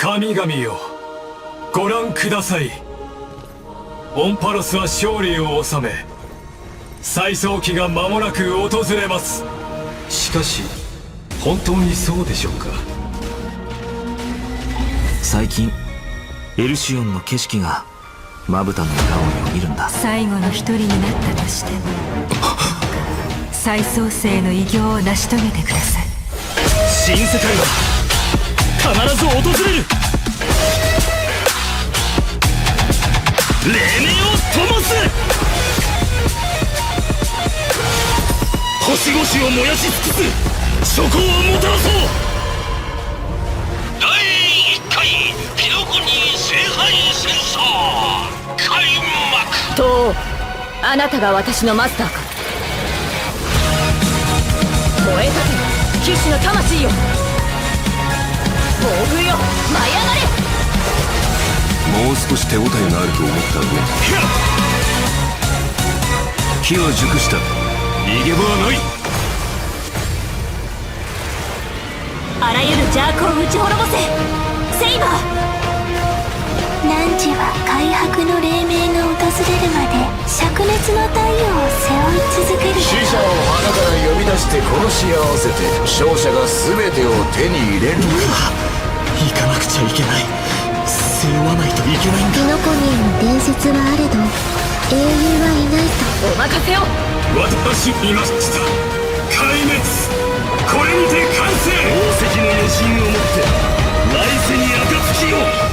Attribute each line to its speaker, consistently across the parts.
Speaker 1: 神々よ、ご覧ください。オンパロスは勝利を収め、再創期が間もなく訪れます。しかし本当にそうでしょうか。
Speaker 2: 最近エルシオンの景色がまぶたの裏をよぎるんだ。
Speaker 3: 最後の一人になったとしても再創生の偉業を成し遂げてください。
Speaker 1: 新世界は必ず訪れる。黎明を灯す。星々を燃やし尽くす諸行をもたらそう。
Speaker 4: 第1回ピノコニー聖杯戦争開幕。
Speaker 5: とあなたが私のマスターか。燃えたけ騎士の魂よ、暴風よ舞い上がれ。
Speaker 6: もう少し手応えがあると思ったね。機は熟した。逃げ場はない。
Speaker 5: あらゆる邪悪を打ち滅ぼせセイバー。
Speaker 7: 汝は開白の黎明が訪れるまで灼熱の太陽を背負い続ける。
Speaker 8: 死者を花から呼び出して殺し合わせて勝者が全てを手に入れる。
Speaker 2: 行かなくちゃいけない。背負わないといけないんだ。
Speaker 7: ピノコニーの伝説はあれど英雄はいないと。
Speaker 5: お任せを。
Speaker 1: 私いました。壊滅、これにて完成。
Speaker 4: 宝石の余震をもって来世に暁を。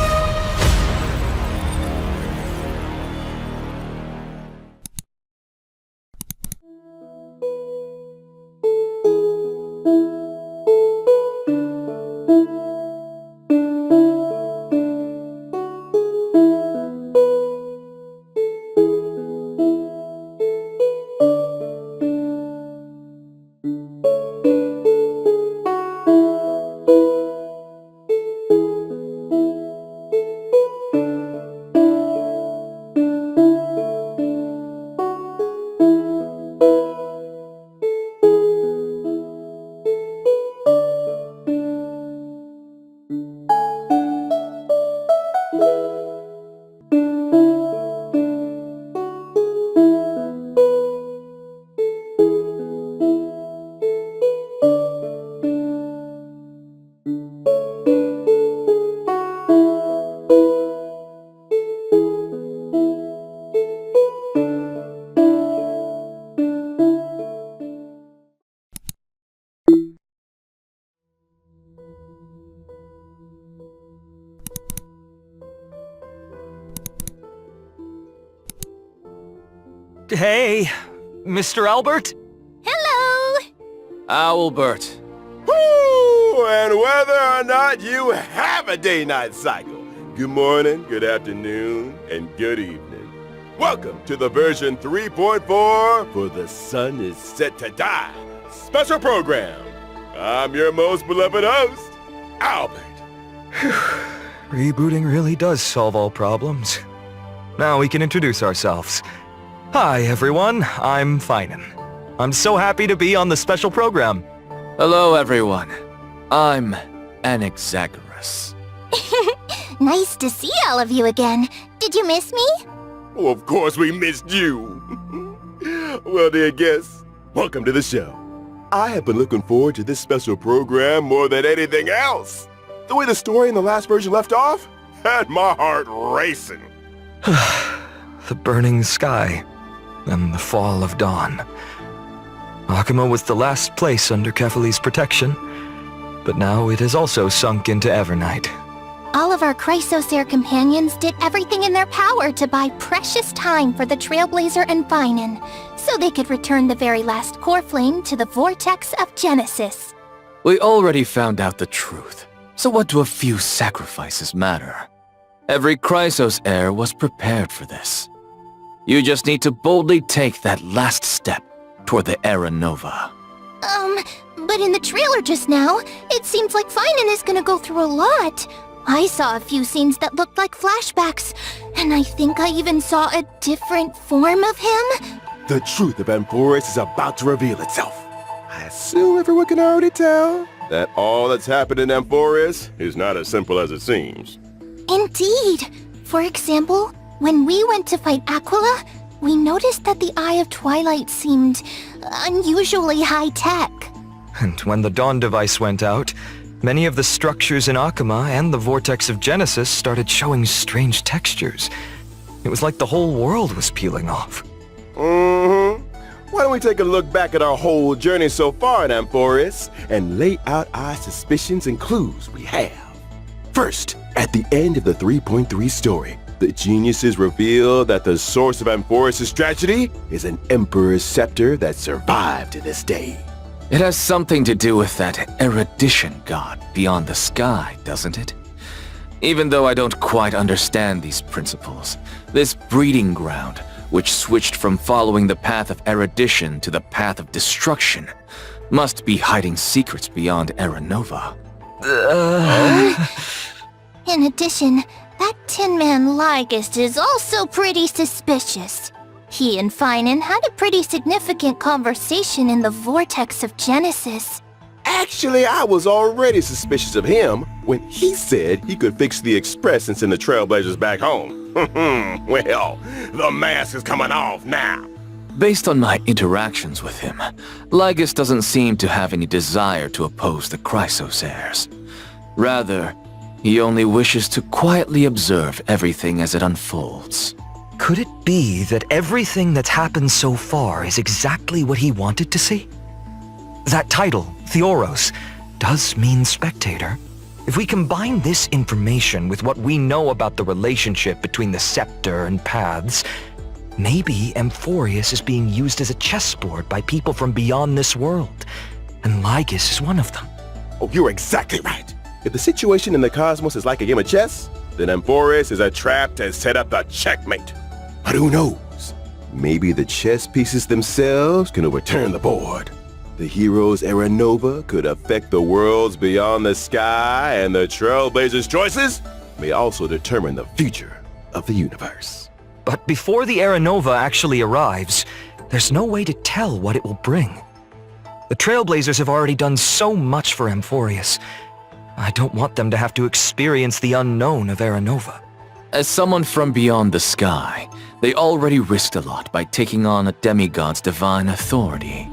Speaker 9: Hey, Mr. Albert?
Speaker 7: Hello!
Speaker 10: Owlbert.
Speaker 11: Woo! And whether or not you have a day-night cycle, good morning, good afternoon, and good evening. Welcome to the version 3.4 for The Sun is Set to Die special program. I'm your most beloved host, Albert.
Speaker 9: Rebooting really does solve all problems. Now we can introduce ourselves. Hi everyone, I'm Phainon. I'm so happy to be on the special program.
Speaker 10: Hello everyone. I'm Anaxagoras.
Speaker 7: Nice to see all of you again. Did you miss me?
Speaker 11: Oh, of course we missed you. Well, dear guests, welcome to the show. I have been looking forward to this special program more than anything else. The way the story in the last version left off had my heart racing.
Speaker 9: The burning sky, and the fall of dawn. Akuma was the last place under Kefali's protection, but now it has also sunk into Evernight.
Speaker 7: All of our Chrysosaur companions did everything in their power to buy precious time for the Trailblazer and Phainon, so they could return the very last core flame to the vortex of Genesis.
Speaker 10: We already found out the truth, so what do a few sacrifices matter? Every Chrysos heir was prepared for this. You just need to boldly take that last step toward the Era Nova.
Speaker 7: But in the trailer just now, it seems like Phainon is gonna go through a lot. I saw a few scenes that looked like flashbacks, and I think I even saw a different form of him.
Speaker 11: The truth of Amphoreus is about to reveal itself. I assume everyone can already tell. that all that's happened in Amphoreus is not as simple as it seems.
Speaker 7: Indeed. For example, when we went to fight Aquila, we noticed that the Eye of Twilight seemed unusually high-tech.
Speaker 9: And when the Dawn device went out, many of the structures in Akuma and the Vortex of Genesis started showing strange textures. It was like the whole world was peeling off.
Speaker 11: Mm-hmm. Why don't we take a look back at our whole journey so far in Amphoreus and lay out our suspicions and clues we have. First, at the end of the 3.3 story, the geniuses reveal that the source of Amphoreus' tragedy is an Emperor's scepter that survived to this day.
Speaker 10: It has something to do with that erudition god beyond the sky, doesn't it? Even though I don't quite understand these principles, this breeding ground, which switched from following the path of erudition to the path of destruction, must be hiding secrets beyond Era Nova.
Speaker 7: In addition, that Tin Man Lygist is also pretty suspicious. He and Phainon had a pretty significant conversation in the Vortex of Genesis.
Speaker 11: Actually, I was already suspicious of him when he said he could fix the Express and send the Trailblazers back home. Well, the mask is coming off now.
Speaker 10: Based on my interactions with him, Lygist doesn't seem to have any desire to oppose the Chrysos heirs. Rather, he only wishes to quietly observe everything as it unfolds.
Speaker 9: Could it be that everything that's happened so far is exactly what he wanted to see? That title, Theoros, does mean spectator. If we combine this information with what we know about the relationship between the scepter and paths, maybe Amphoreus is being used as a chessboard by people from beyond this world, and Lygist is one of them.
Speaker 11: Oh, you're exactly right. If the situation in the cosmos is like a game of chess, then Amphoreus is a trap to set up the checkmate. But who knows? Maybe the chess pieces themselves can overturn the board. The hero's Era Nova could affect the worlds beyond the sky, and the Trailblazers' choices may also determine the future of the universe.
Speaker 9: But before the Era Nova actually arrives, there's no way to tell what it will bring. The Trailblazers have already done so much for Amphoreus. I don't want them to have to experience the unknown of Era Nova.
Speaker 10: As someone from beyond the sky, they already risked a lot by taking on a demigod's divine authority.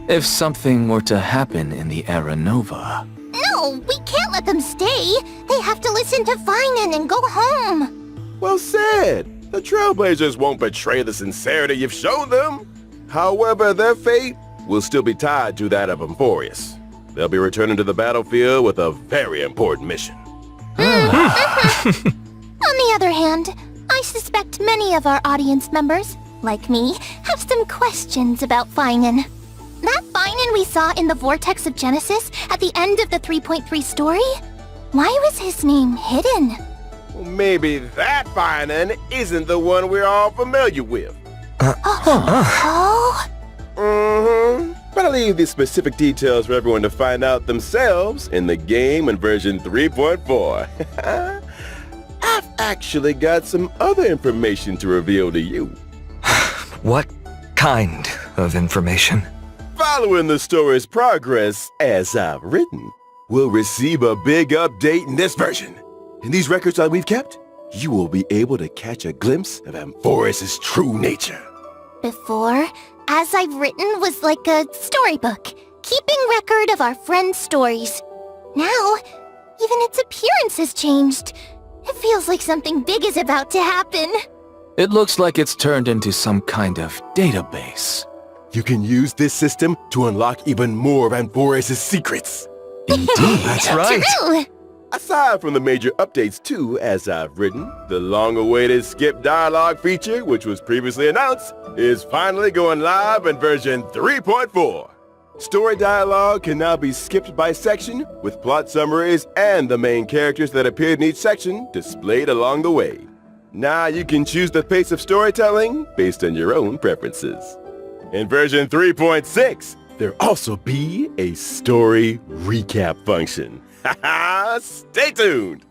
Speaker 10: If something were to happen in the Era Nova...
Speaker 7: No, we can't let them stay. They have to listen to Phainon and go home.
Speaker 11: Well said. The Trailblazers won't betray the sincerity you've shown them. However, their fate will still be tied to that of Amphoreus. They'll be returning to the battlefield with a very important mission.
Speaker 7: On the other hand, I suspect many of our audience members, like me, have some questions about Phainon. That Phainon we saw in the Vortex of Genesis at the end of the 3.3 story? Why was his name hidden?
Speaker 11: Well, maybe that Phainon isn't the one we're all familiar with.
Speaker 7: Oh?
Speaker 11: Mm-hmm. But I'll leave the specific details for everyone to find out themselves in the game in version 3.4. I've actually got some other information to reveal to you.
Speaker 9: What kind of information?
Speaker 11: Following the story's progress, as I've written, we'll receive a big update in this version. In these records that we've kept, you will be able to catch a glimpse of Amphoreus' true nature.
Speaker 7: Before, As I've Written was like a storybook, keeping record of our friends' stories. Now, even its appearance has changed. It feels like something big is about to happen.
Speaker 10: It looks like it's turned into some kind of database.
Speaker 11: You can use this system to unlock even more of Amphoreus' secrets.
Speaker 10: Indeed.
Speaker 9: That's right.
Speaker 7: True.
Speaker 11: Aside from the major updates to As I've Written, the long-awaited skip dialogue feature, which was previously announced, is finally going live in version 3.4. Story dialogue can now be skipped by section, with plot summaries and the main characters that appeared in each section displayed along the way. Now you can choose the pace of storytelling based on your own preferences. In version 3.6, there'll also be a story recap function. Stay tuned!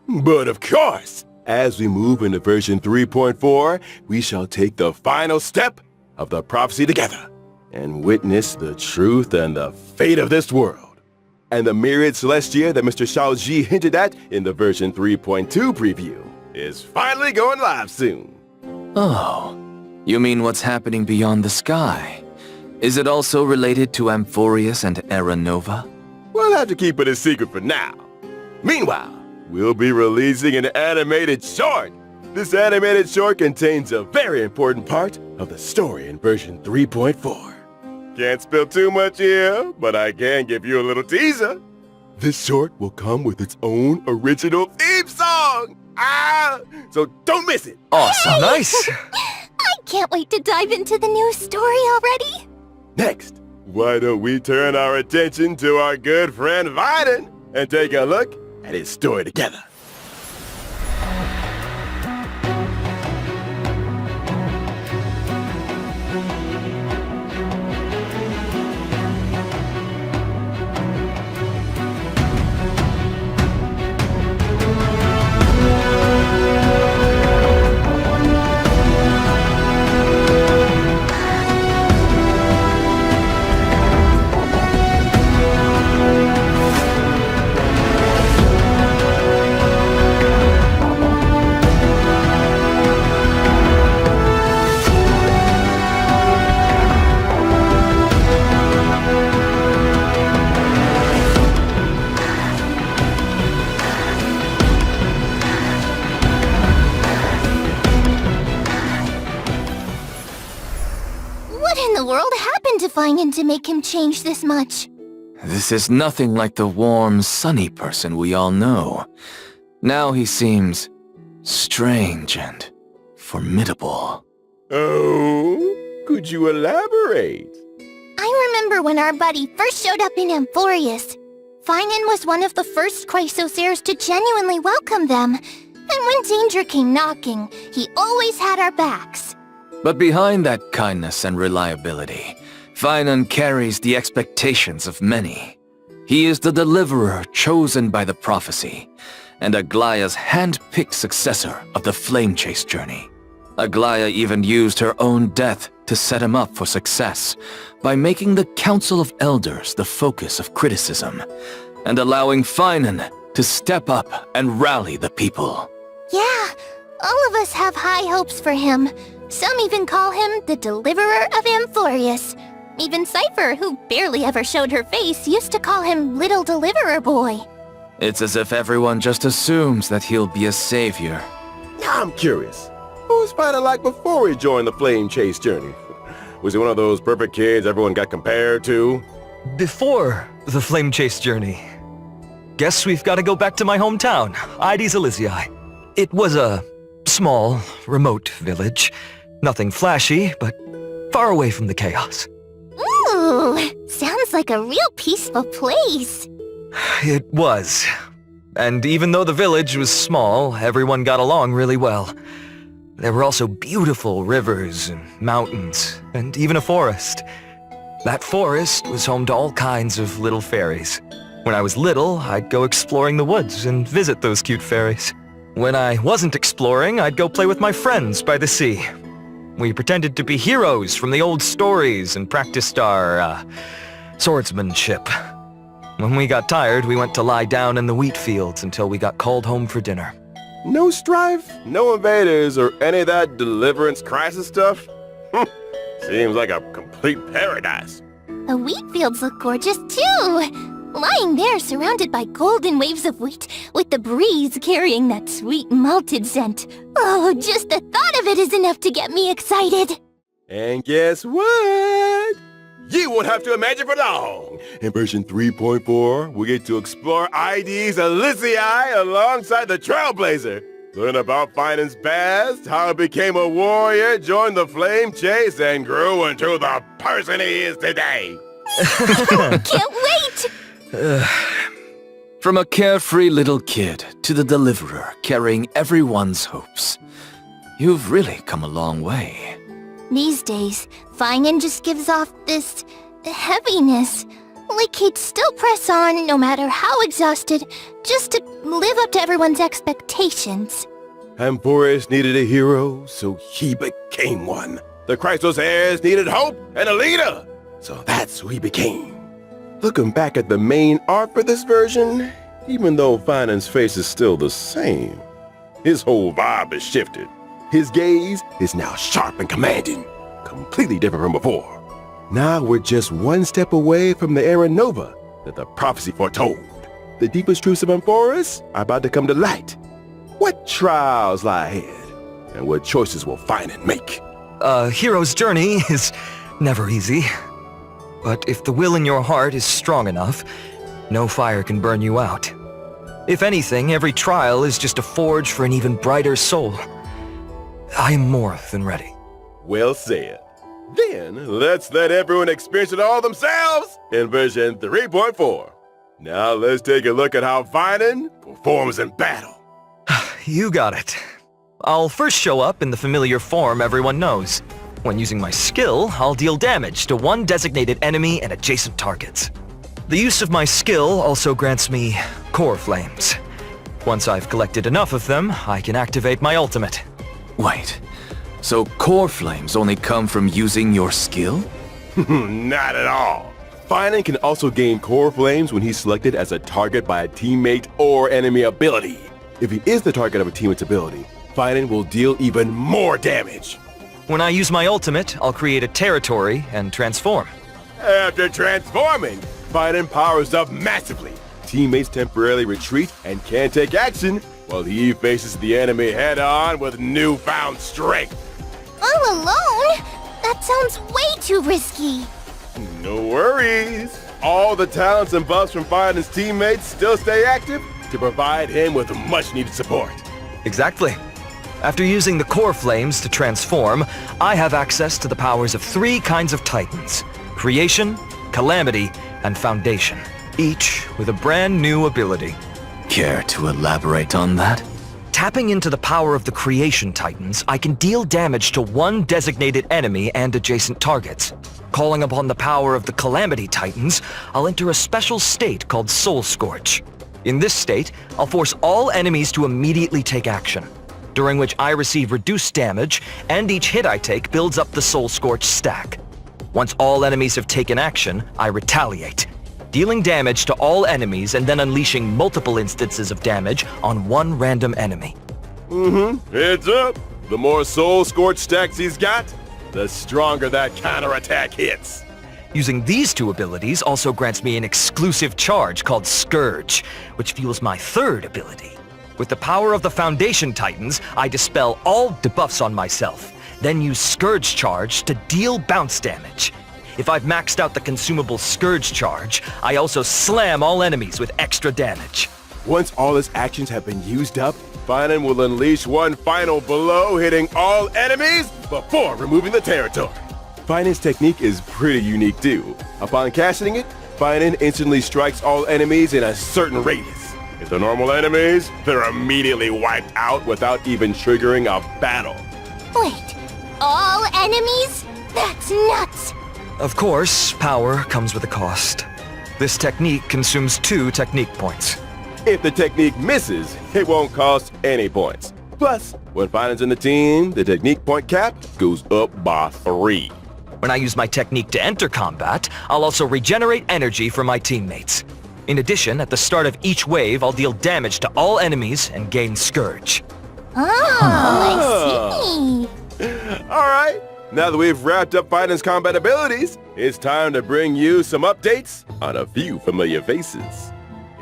Speaker 11: But of course, as we move into version 3.4, we shall take the final step of the prophecy together and witness the truth and the fate of this world. And the myriad Celestia that Mr. Shaoji hinted at in the version 3.2 preview is finally going live soon.
Speaker 10: Oh, you mean what's happening beyond the sky? Is it also related to Amphoreus and Aranova?
Speaker 11: We'll have to keep it a secret for now. Meanwhile, we'll be releasing an animated short. This animated short contains a very important part of the story in version 3.4. Can't spill too much here, but I can give you a little teaser. This short will come with its own original theme song. So don't miss it.
Speaker 10: Awesome.
Speaker 9: Nice!
Speaker 7: I can't wait to dive into the new story already.
Speaker 11: Next, why don't we turn our attention to our good friend Phainon and take a look at his story together.
Speaker 7: Phainon to make him change this much?
Speaker 10: This is nothing like the warm, sunny person we all know. Now he seems strange and formidable.
Speaker 11: Oh, could you elaborate?
Speaker 7: I remember when our buddy first showed up in Amphoreus. Phainon was one of the first Chrysos heirs to genuinely welcome them. And when danger came knocking, he always had our backs.
Speaker 10: But behind that kindness and reliability, Phainon carries the expectations of many. He is the deliverer chosen by the prophecy, and Aglaya's hand-picked successor of the Flame Chase journey. Aglaya even used her own death to set him up for success by making the Council of Elders the focus of criticism, and allowing Phainon to step up and rally the people.
Speaker 7: Yeah, all of us have high hopes for him. Some even call him the Deliverer of Amphoreus. Even Cypher, who barely ever showed her face, used to call him Little Deliverer Boy.
Speaker 10: It's as if everyone just assumes that he'll be a savior.
Speaker 11: Now I'm curious. What was Phainon like before he joined the Flame Chase journey? Was he one of those perfect kids everyone got compared to?
Speaker 9: Before the Flame Chase journey, guess we've got to go back to my hometown, Ides Elysiae. It was a small, remote village. Nothing flashy, but far away from the chaos.
Speaker 7: Ooh, sounds like a real peaceful place.
Speaker 9: It was. And even though the village was small, everyone got along really well. There were also beautiful rivers and mountains, and even a forest. That forest was home to all kinds of little fairies. When I was little, I'd go exploring the woods and visit those cute fairies. When I wasn't exploring, I'd go play with my friends by the sea. We pretended to be heroes from the old stories and practiced our, swordsmanship. When we got tired, we went to lie down in the wheat fields until we got called home for dinner.
Speaker 11: No strife, no invaders, or any of that deliverance crisis stuff? Seems like a complete paradise.
Speaker 7: The wheat fields look gorgeous too. Lying there surrounded by golden waves of wheat, with the breeze carrying that sweet malted scent. Oh, just the thought of it is enough to get me excited.
Speaker 11: And guess what? You won't have to imagine for long. In version 3.4, we get to explore Ides Elysiae alongside the Trailblazer. Learn about Phainon's past, how he became a warrior, joined the Flame Chase, and grew into the person he is today.
Speaker 7: Can't wait!
Speaker 10: From a carefree little kid to the deliverer carrying everyone's hopes, you've really come a long way.
Speaker 7: These days, Phainon just gives off this heaviness. Like he'd still press on, no matter how exhausted, just to live up to everyone's expectations.
Speaker 11: Amphoreus needed a hero, so he became one. The Chrysos heirs needed hope and a leader, so that's who he became. Looking back at the main art for this version, even though Phainon's face is still the same, his whole vibe has shifted. His gaze is now sharp and commanding, completely different from before. Now we're just one step away from the era Nova that the prophecy foretold. The deepest truths of Amphoreus are about to come to light. What trials lie ahead, and what choices will Phainon make?
Speaker 9: A hero's journey is never easy. But if the will in your heart is strong enough, no fire can burn you out. If anything, every trial is just a forge for an even brighter soul. I am more than ready.
Speaker 11: Well said. Then, let's let everyone experience it all themselves in version 3.4. Now let's take a look at how Phainon performs in battle.
Speaker 9: You got it. I'll first show up in the familiar form everyone knows. When using my skill, I'll deal damage to one designated enemy and adjacent targets. The use of my skill also grants me core flames. Once I've collected enough of them, I can activate my ultimate.
Speaker 10: Wait, so core flames only come from using your skill?
Speaker 11: Not at all. Phainon can also gain core flames when he's selected as a target by a teammate or enemy ability. If he is the target of a teammate's ability, Phainon will deal even more damage.
Speaker 9: When I use my ultimate, I'll create a territory and transform.
Speaker 11: After transforming, Phainon powers up massively. Teammates temporarily retreat and can't take action, while he faces the enemy head-on with newfound strength.
Speaker 7: All alone? That sounds way too risky.
Speaker 11: No worries. All the talents and buffs from Phainon's teammates still stay active to provide him with much-needed support.
Speaker 9: Exactly. After using the core flames to transform, I have access to the powers of 3 kinds of titans: Creation, Calamity, and Foundation, each with a brand new ability.
Speaker 10: Care to elaborate on that?
Speaker 9: Tapping into the power of the Creation Titans, I can deal damage to one designated enemy and adjacent targets. Calling upon the power of the Calamity Titans, I'll enter a special state called Soul Scorch. In this state, I'll force all enemies to immediately take action, during which I receive reduced damage, and each hit I take builds up the Soul Scorch stack. Once all enemies have taken action, I retaliate, dealing damage to all enemies and then unleashing multiple instances of damage on one random enemy.
Speaker 11: Heads up! The more Soul Scorch stacks he's got, the stronger that counterattack hits.
Speaker 9: Using these 2 abilities also grants me an exclusive charge called Scourge, which fuels my 3rd ability. With the power of the Foundation Titans, I dispel all debuffs on myself, then use Scourge Charge to deal bounce damage. If I've maxed out the consumable Scourge Charge, I also slam all enemies with extra damage.
Speaker 11: Once all his actions have been used up, Phainon will unleash one final blow, hitting all enemies before removing the territory. Phainon's technique is pretty unique too. Upon casting it, Phainon instantly strikes all enemies in a certain radius. If they're normal enemies, they're immediately wiped out without even triggering a battle.
Speaker 7: Wait, all enemies? That's nuts!
Speaker 9: Of course, power comes with a cost. This technique consumes 2 technique points.
Speaker 11: If the technique misses, it won't cost any points. Plus, when Phainon's in the team, the technique point cap goes up by 3.
Speaker 9: When I use my technique to enter combat, I'll also regenerate energy for my teammates. In addition, at the start of each wave, I'll deal damage to all enemies and gain Scourge.
Speaker 7: Oh, I see.
Speaker 11: Alright, now that we've wrapped up Phainon's combat abilities, it's time to bring you some updates on a few familiar faces.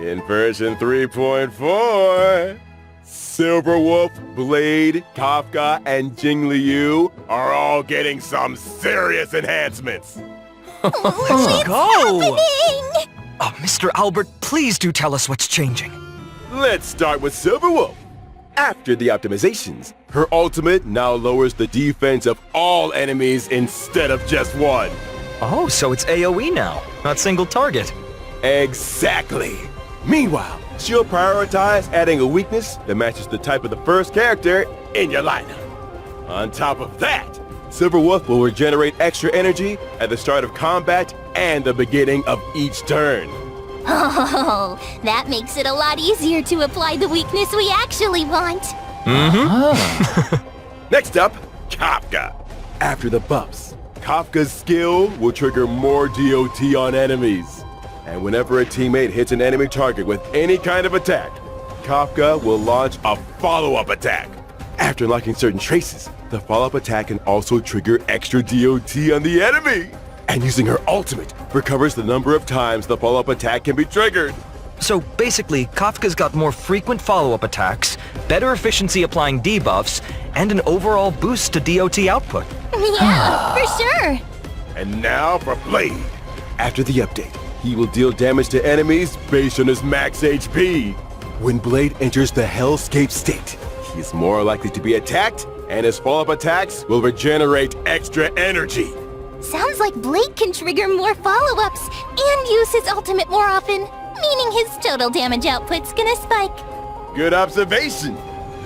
Speaker 11: In version 3.4, Silverwolf, Blade, Kafka, and Jingliu are all getting some serious enhancements.
Speaker 9: Let's go!
Speaker 7: Happening?
Speaker 9: Oh, Mr. Albert, please do tell us what's changing.
Speaker 11: Let's start with Silverwolf. After the optimizations, her ultimate now lowers the defense of all enemies instead of just one.
Speaker 9: Oh, so it's AoE now, not single target.
Speaker 11: Exactly. Meanwhile, she'll prioritize adding a weakness that matches the type of the first character in your lineup. On top of that, Silverwolf will regenerate extra energy at the start of combat and the beginning of each turn.
Speaker 7: Oh, that makes it a lot easier to apply the weakness we actually want.
Speaker 11: Next up, Kafka. After the buffs, Kafka's skill will trigger more DOT on enemies. And whenever a teammate hits an enemy target with any kind of attack, Kafka will launch a follow-up attack. After unlocking certain traces, the follow-up attack can also trigger extra DOT on the enemy. And using her ultimate recovers the number of times the follow-up attack can be triggered.
Speaker 9: So basically, Kafka's got more frequent follow-up attacks, better efficiency applying debuffs, and an overall boost to DOT output.
Speaker 7: Yeah, for sure.
Speaker 11: And now for Blade. After the update, he will deal damage to enemies based on his max HP. When Blade enters the Hellscape state, he is more likely to be attacked, and his follow-up attacks will regenerate extra energy.
Speaker 7: Sounds like Blade can trigger more follow-ups and use his ultimate more often, meaning his total damage output's gonna spike.
Speaker 11: Good observation.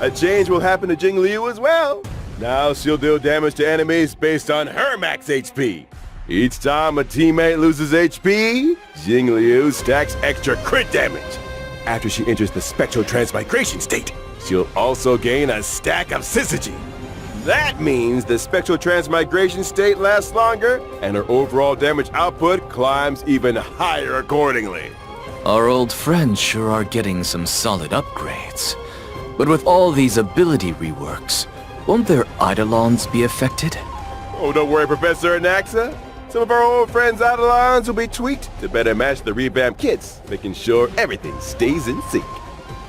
Speaker 11: A change will happen to Jing Liu as well. Now she'll deal damage to enemies based on her max HP. Each time a teammate loses HP, Jing Liu stacks extra crit damage. After she enters the Spectral Transmigration state, she'll also gain a stack of Syzygy. That means the Spectral Transmigration state lasts longer, and her overall damage output climbs even higher accordingly.
Speaker 10: Our old friends sure are getting some solid upgrades. But with all these ability reworks, won't their Eidolons be affected?
Speaker 11: Oh, don't worry, Professor Anaxa. Some of our old friends' Eidolons will be tweaked to better match the revamped kits, making sure everything stays in sync.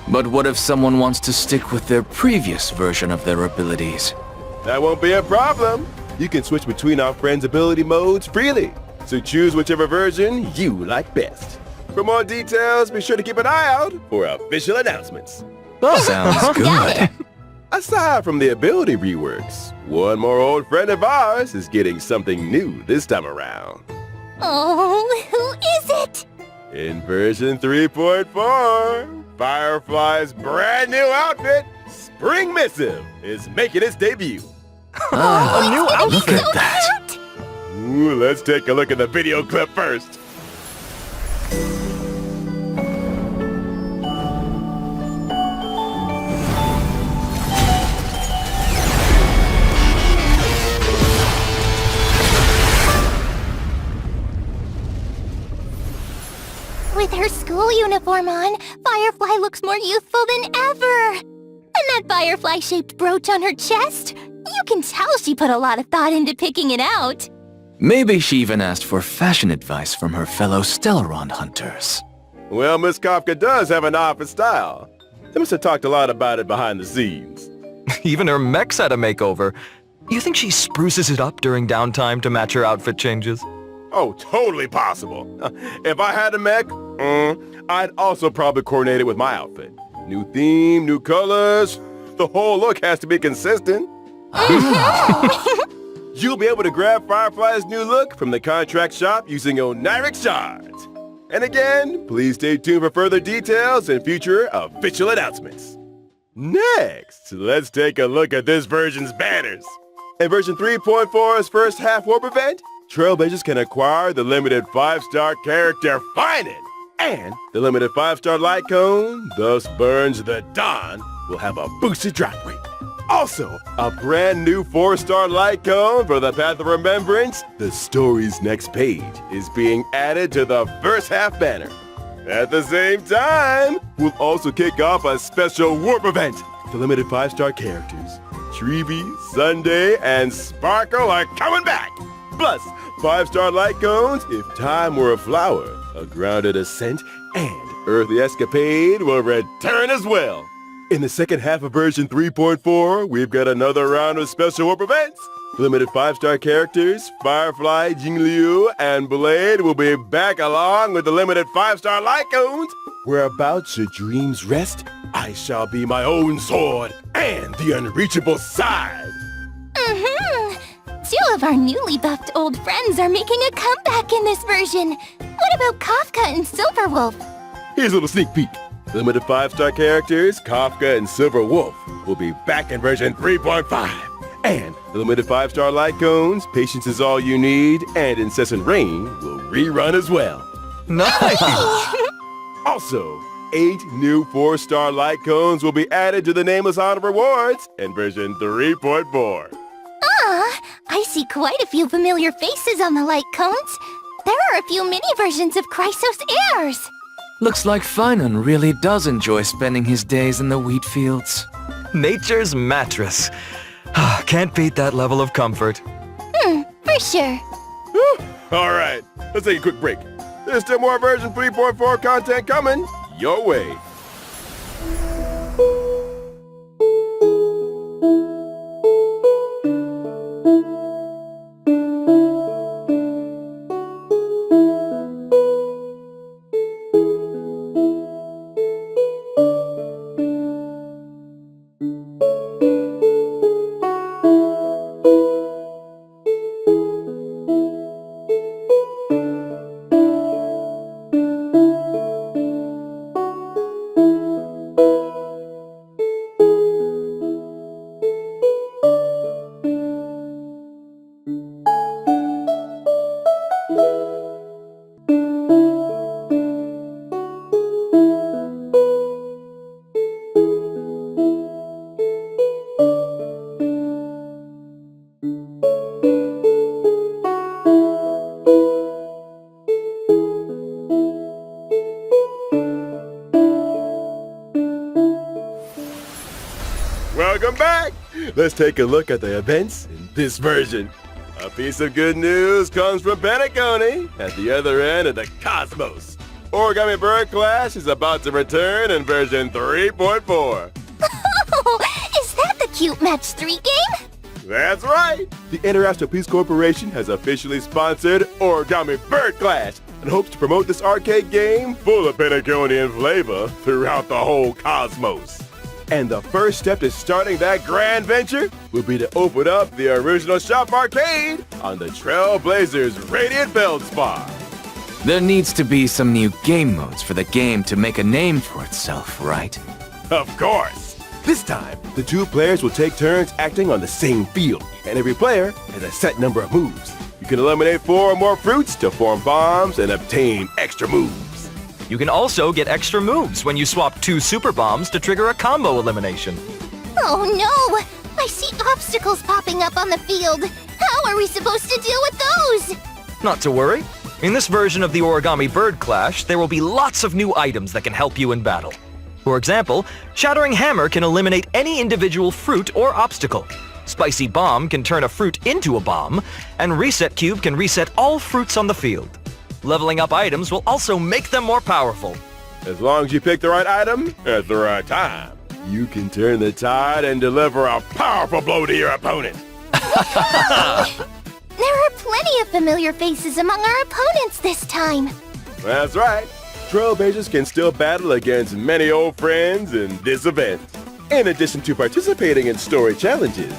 Speaker 10: But what if someone wants to stick with their previous version of their abilities?
Speaker 11: That won't be a problem. You can switch between our friends' ability modes freely, so choose whichever version you like best. For more details, be sure to keep an eye out for official announcements.
Speaker 10: Sounds good.
Speaker 11: Aside from the ability reworks, one more old friend of ours is getting something new this time around.
Speaker 7: Oh, who is it?
Speaker 11: In version 3.4, Firefly's brand new outfit, Spring Missive, is making its debut.
Speaker 10: A
Speaker 7: new
Speaker 10: Look at that.
Speaker 11: Ooh, let's take a look at the video clip first.
Speaker 7: With her school uniform on, Firefly looks more youthful than ever. And that firefly-shaped brooch on her chest, you can tell she put a lot of thought into picking it out.
Speaker 10: Maybe she even asked for fashion advice from her fellow Stellaron hunters.
Speaker 11: Well, Miss Kafka does have an eye for style. They must have talked a lot about it behind the scenes.
Speaker 9: Even her mech's had a makeover. You think she spruces it up during downtime to match her outfit changes?
Speaker 11: Oh, totally possible. If I had a mech, I'd also probably coordinate it with my outfit. New theme, new colors. The whole look has to be consistent. You'll be able to grab Firefly's new look from the contract shop using Oniric Shards. And again, please stay tuned for further details and future official announcements. Next, let's take a look at this version's banners. In version 3.4's first half warp event, Trailblazers can acquire the limited 5-star character Phainon, and the limited 5-star light cone, thus Burns the Dawn, will have a boosted drop rate. Also, a brand new 4-star light cone for the Path of Remembrance, the story's next page, is being added to the first half banner. At the same time, we'll also kick off a special warp event. The limited 5-star characters, Treevee, Sunday, and Sparkle are coming back. Plus, 5-star light cones, If Time Were a Flower, A Grounded Ascent, and Earthly Escapade will return as well. In the second half of version 3.4, we've got another round of special warp events. Limited 5-star characters, Firefly, Jingliu, and Blade will be back along with the limited 5-star light cones. Whereabouts your dreams rest, I shall be my own sword and the unreachable side.
Speaker 7: Two of our newly buffed old friends are making a comeback in this version. What about Kafka and Silverwolf?
Speaker 11: Here's a little sneak peek. Limited 5-star characters, Kafka and Silver Wolf, will be back in version 3.5. And the limited 5-star light cones, Patience Is All You Need, and Incessant Rain will rerun as well.
Speaker 9: Nice!
Speaker 11: Also, 8 new 4-star light cones will be added to the Nameless Honor Rewards in version 3.4.
Speaker 7: I see quite a few familiar faces on the light cones. There are a few mini versions of Chrysos Airs!
Speaker 10: Looks like Phainon really does enjoy spending his days in the wheat fields.
Speaker 9: Nature's mattress. Can't beat that level of comfort.
Speaker 7: For sure.
Speaker 11: Alright, let's take a quick break. There's still more version 3.4 content coming your way. Welcome back! Let's take a look at the events in this version. A piece of good news comes from Penacony at the other end of the cosmos. Origami Bird Clash is about to return in version 3.4.
Speaker 7: Oh, is that the Cute Match 3 game?
Speaker 11: That's right! The International Peace Corporation has officially sponsored Origami Bird Clash and hopes to promote this arcade game full of Penaconian flavor throughout the whole cosmos. And the first step to starting that grand venture will be to open up the original shop arcade on the Trailblazers Radiant Feldspar.
Speaker 10: There needs to be some new game modes for the game to make a name for itself, right?
Speaker 11: Of course! This time, the two players will take turns acting on the same field, and every player has a set number of moves. You can eliminate 4 or more fruits to form bombs and obtain extra moves.
Speaker 9: You can also get extra moves when you swap 2 super bombs to trigger a combo elimination.
Speaker 7: Oh no! I see obstacles popping up on the field. How are we supposed to deal with those?
Speaker 9: Not to worry. In this version of the Origami Bird Clash, there will be lots of new items that can help you in battle. For example, Shattering Hammer can eliminate any individual fruit or obstacle. Spicy Bomb can turn a fruit into a bomb, and Reset Cube can reset all fruits on the field. Leveling up items will also make them more powerful.
Speaker 11: As long as you pick the right item at the right time, you can turn the tide and deliver a powerful blow to your opponent.
Speaker 7: There are plenty of familiar faces among our opponents this time.
Speaker 11: That's right. Trailblazers can still battle against many old friends in this event. In addition to participating in story challenges,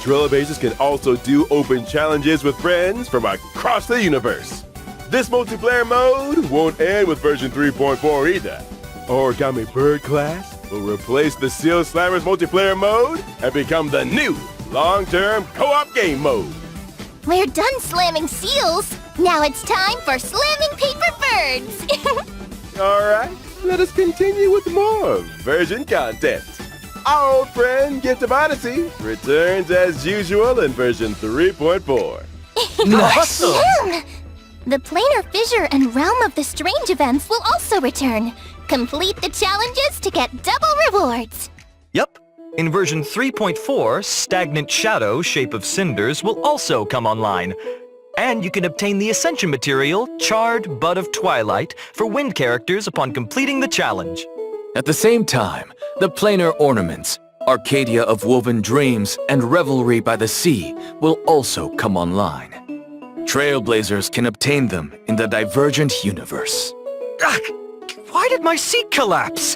Speaker 11: Trailblazers can also do open challenges with friends from across the universe. This multiplayer mode won't end with version 3.4 either. Origami Bird Clash will replace the Seal Slammers multiplayer mode and become the new long-term co-op game mode.
Speaker 7: We're done slamming seals. Now it's time for slamming paper birds.
Speaker 11: Alright, let us continue with more version content. Our old friend Gift of Odyssey returns as usual in version 3.4.
Speaker 10: Nice!
Speaker 7: The Planar Fissure and Realm of the Strange events will also return. Complete the challenges to get double rewards.
Speaker 9: Yep. In version 3.4, Stagnant Shadow, Shape of Cinders will also come online. And you can obtain the Ascension material, Charred Bud of Twilight, for wind characters upon completing the challenge.
Speaker 10: At the same time, the planar ornaments, Arcadia of Woven Dreams, and Revelry by the Sea will also come online. Trailblazers can obtain them in the Divergent universe.
Speaker 9: Ugh, why did my seat collapse?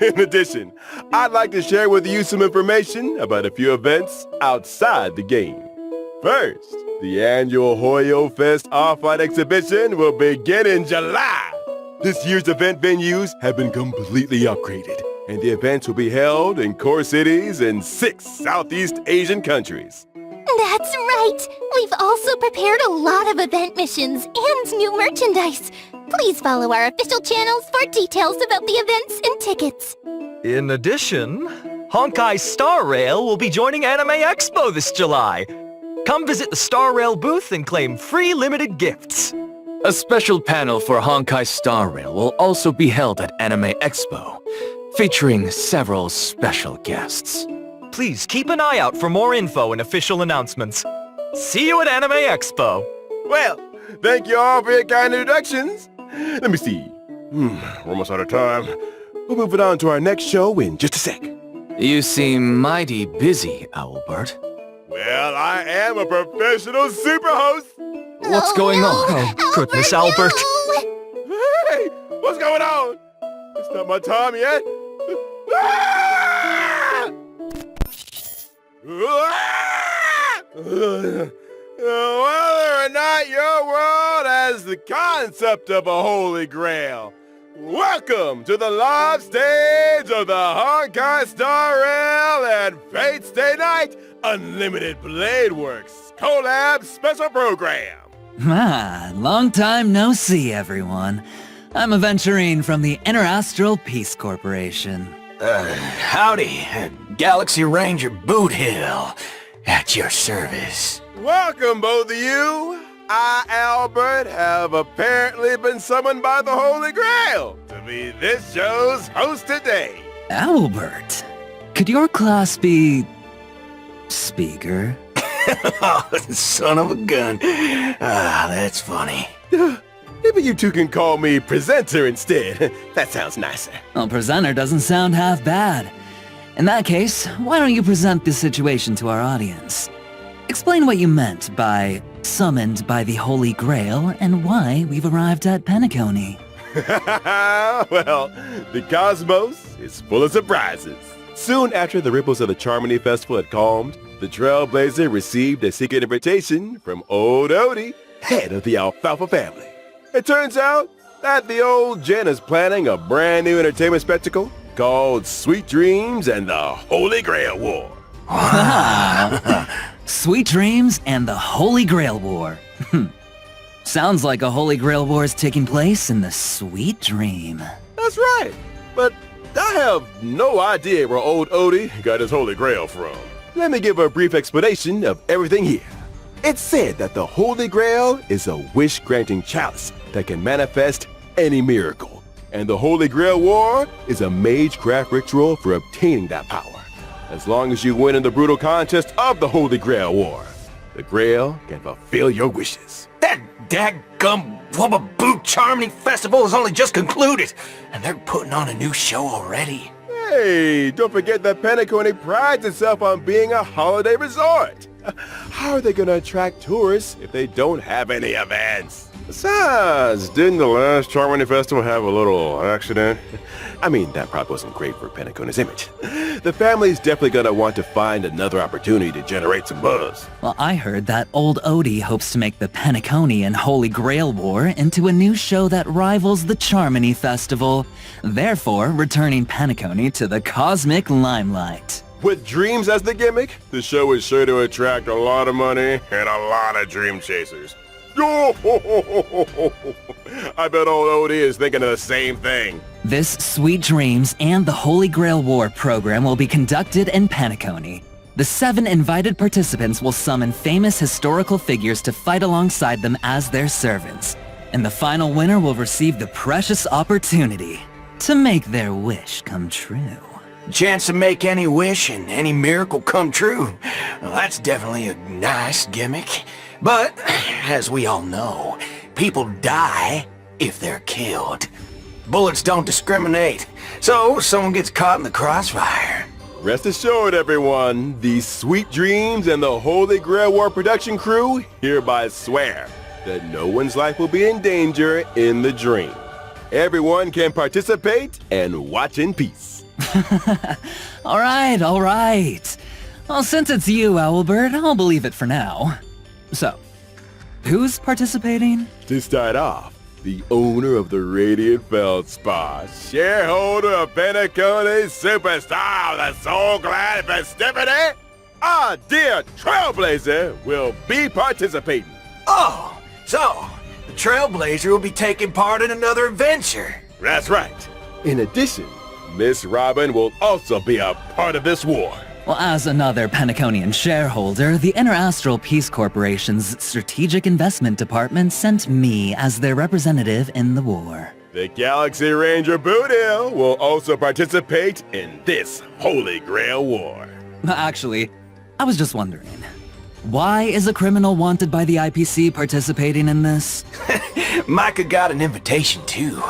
Speaker 11: In addition, I'd like to share with you some information about a few events outside the game. First, the annual Hoyo Fest Off-Light exhibition will begin in July. This year's event venues have been completely upgraded, and the events will be held in core cities in 6 Southeast Asian countries.
Speaker 7: That's right! We've also prepared a lot of event missions and new merchandise. Please follow our official channels for details about the events and tickets.
Speaker 9: In addition, Honkai Star Rail will be joining Anime Expo this July. Come visit the Star Rail booth and claim free limited gifts.
Speaker 10: A special panel for Honkai Star Rail will also be held at Anime Expo, featuring several special guests.
Speaker 9: Please keep an eye out for more info and official announcements. See you at Anime Expo.
Speaker 11: Well, thank you all for your kind introductions. Let me see. We're almost out of time. We'll move it on to our next show in just a sec.
Speaker 10: You seem mighty busy, Owlbert.
Speaker 11: Well, I am a professional super host.
Speaker 10: What's going on?
Speaker 9: Oh, goodness, Albert.
Speaker 11: Hey, what's going on? It's not my time yet. Ah! Whether or not your world has the concept of a holy grail, welcome to the live stage of the Honkai Star Rail and Fate Stay Night Unlimited Blade Works collab special program.
Speaker 12: Long time no see, everyone. I'm Aventurine from the Interastral Peace Corporation.
Speaker 8: Howdy, Galaxy Ranger Boot Hill, at your service.
Speaker 11: Welcome, both of you. I, Albert, have apparently been summoned by the Holy Grail to be this show's host today.
Speaker 12: Albert, could your class be... speaker?
Speaker 8: Oh, son of a gun. That's funny.
Speaker 11: Maybe you two can call me presenter instead. That sounds nicer.
Speaker 12: Well, presenter doesn't sound half bad. In that case, why don't you present the situation to our audience? Explain what you meant by summoned by the Holy Grail and why we've arrived at Penacony.
Speaker 11: Well, the cosmos is full of surprises. Soon after the ripples of the Charmony Festival had calmed, the Trailblazer received a secret invitation from old Odie, head of the Alfalfa family. It turns out that the old Jen is planning a brand new entertainment spectacle called Sweet Dreams and the Holy Grail War.
Speaker 12: Sweet Dreams and the Holy Grail War. Sounds like a Holy Grail War is taking place in the Sweet Dream.
Speaker 11: That's right, but I have no idea where old Odie got his Holy Grail from. Let me give a brief explanation of everything here. It's said that the Holy Grail is a wish-granting chalice that can manifest any miracle. And the Holy Grail War is a magecraft ritual for obtaining that power. As long as you win in the brutal contest of the Holy Grail War, the Grail can fulfill your wishes.
Speaker 8: That dadgum Wubba Boot Charmony Festival has only just concluded, and they're putting on a new show already.
Speaker 11: Hey, don't forget that Penacony prides itself on being a holiday resort. How are they going to attract tourists if they don't have any events? Besides, didn't the last Charmony Festival have a little accident? I mean, that probably wasn't great for Penacony's image. The family's definitely going to want to find another opportunity to generate some buzz.
Speaker 12: Well, I heard that old Odie hopes to make the Penacony and Holy Grail War into a new show that rivals the Charmony Festival, therefore returning Penacony to the cosmic limelight.
Speaker 11: With dreams as the gimmick, the show is sure to attract a lot of money and a lot of dream chasers. I bet old Odie is thinking of the same thing.
Speaker 12: This Sweet Dreams and the Holy Grail War program will be conducted in Penacony. The 7 invited participants will summon famous historical figures to fight alongside them as their servants. And the final winner will receive the precious opportunity to make their wish come true.
Speaker 8: Chance to make any wish and any miracle come true. Well, that's definitely a nice gimmick. But, as we all know, people die if they're killed. Bullets don't discriminate, so someone gets caught in the crossfire.
Speaker 11: Rest assured, everyone, the Sweet Dreams and the Holy Grail War production crew hereby swear that no one's life will be in danger in the dream. Everyone can participate and watch in peace.
Speaker 12: All right. Well, since it's you, Owlbert, I'll believe it for now. So, who's participating?
Speaker 11: To start off, the owner of the Radiant Feldspar, shareholder of Penacony Superstar, the Soul Glad Festivity, our dear Trailblazer will be participating.
Speaker 8: Oh, so the Trailblazer will be taking part in another adventure.
Speaker 11: That's right. In addition, Miss Robin will also be a part of this war.
Speaker 12: Well, as another Penaconian shareholder, the Interastral Peace Corporation's Strategic Investment Department sent me as their representative in the war.
Speaker 11: The Galaxy Ranger Boodle will also participate in this Holy Grail War.
Speaker 12: Actually, I was just wondering, why is a criminal wanted by the IPC participating in this?
Speaker 8: Micah got an invitation too,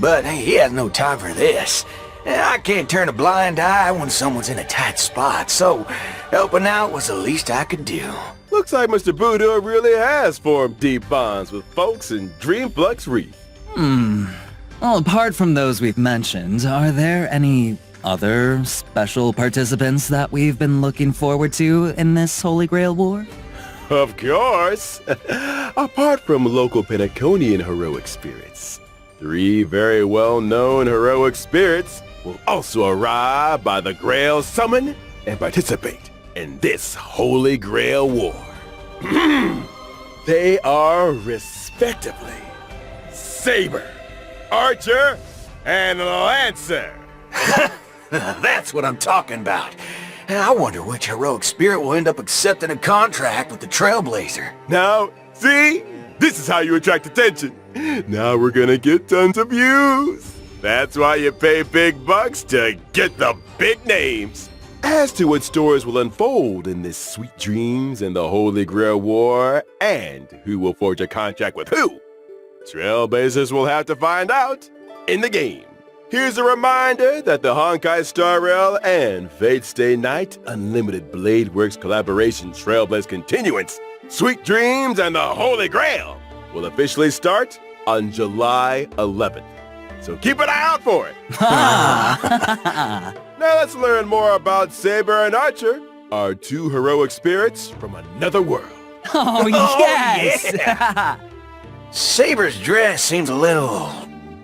Speaker 8: but he has no time for this. I can't turn a blind eye when someone's in a tight spot, so helping out was the least I could do.
Speaker 11: Looks like Mr. Boodle really has formed deep bonds with folks in Dreamflux Reef.
Speaker 12: Well, apart from those we've mentioned, are there any other special participants that we've been looking forward to in this Holy Grail War?
Speaker 11: Of course! Apart from local Penaconian heroic spirits, 3 very well-known heroic spirits will also arrive by the Grail Summon and participate in this Holy Grail War. They are respectively Saber, Archer, and Lancer.
Speaker 8: That's what I'm talking about. I wonder which heroic spirit will end up accepting a contract with the Trailblazer.
Speaker 11: Now, see? This is how you attract attention. Now we're gonna get tons of views. That's why you pay big bucks to get the big names. As to what stories will unfold in this Sweet Dreams and the Holy Grail War, and who will forge a contract with who, Trailblazers will have to find out in the game. Here's a reminder that the Honkai Star Rail and Fate Stay Night Unlimited Blade Works collaboration Trailblaze Continuance, Sweet Dreams and the Holy Grail will officially start on July 11th. So keep an eye out for it. Now let's learn more about Saber and Archer, our 2 heroic spirits from another world.
Speaker 12: Oh, yes!
Speaker 8: Yeah. Saber's dress seems a little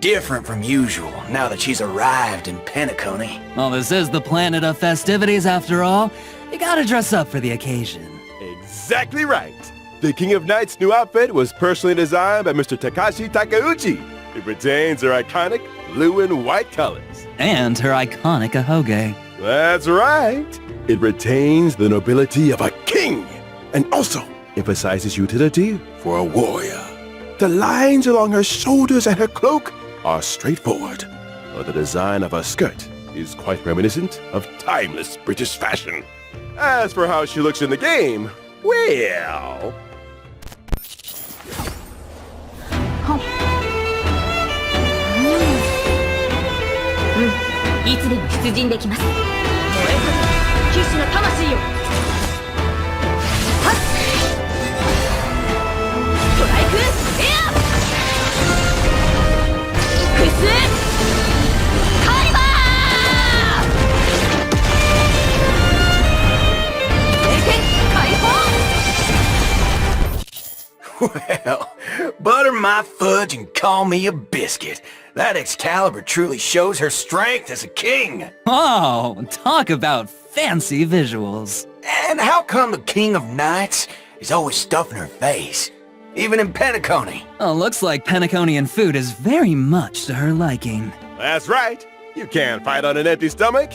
Speaker 8: different from usual now that she's arrived in Penacony.
Speaker 12: Well, this is the planet of festivities after all. You gotta dress up for the occasion.
Speaker 11: Exactly right. The King of Night's new outfit was personally designed by Mr. Takashi Takeuchi. It retains her iconic blue and white colors.
Speaker 12: And her iconic ahoge.
Speaker 11: That's right. It retains the nobility of a king and also emphasizes utility for a warrior. The lines along her shoulders and her cloak are straightforward, but the design of her skirt is quite reminiscent of timeless British fashion. As for how she looks in the game, well...
Speaker 5: いつでも出陣できます。燃えた騎士の魂よ。はっ。ストライクエア。フェスカイバー。聖剣解放。
Speaker 8: Well, butter my fudge and call me a biscuit. That Excalibur truly shows her strength as a king.
Speaker 12: Oh, talk about fancy visuals.
Speaker 8: And how come the King of Knights is always stuffing her face? Even in Penacony.
Speaker 12: Oh, looks like Penaconian food is very much to her liking.
Speaker 11: That's right. You can't fight on an empty stomach.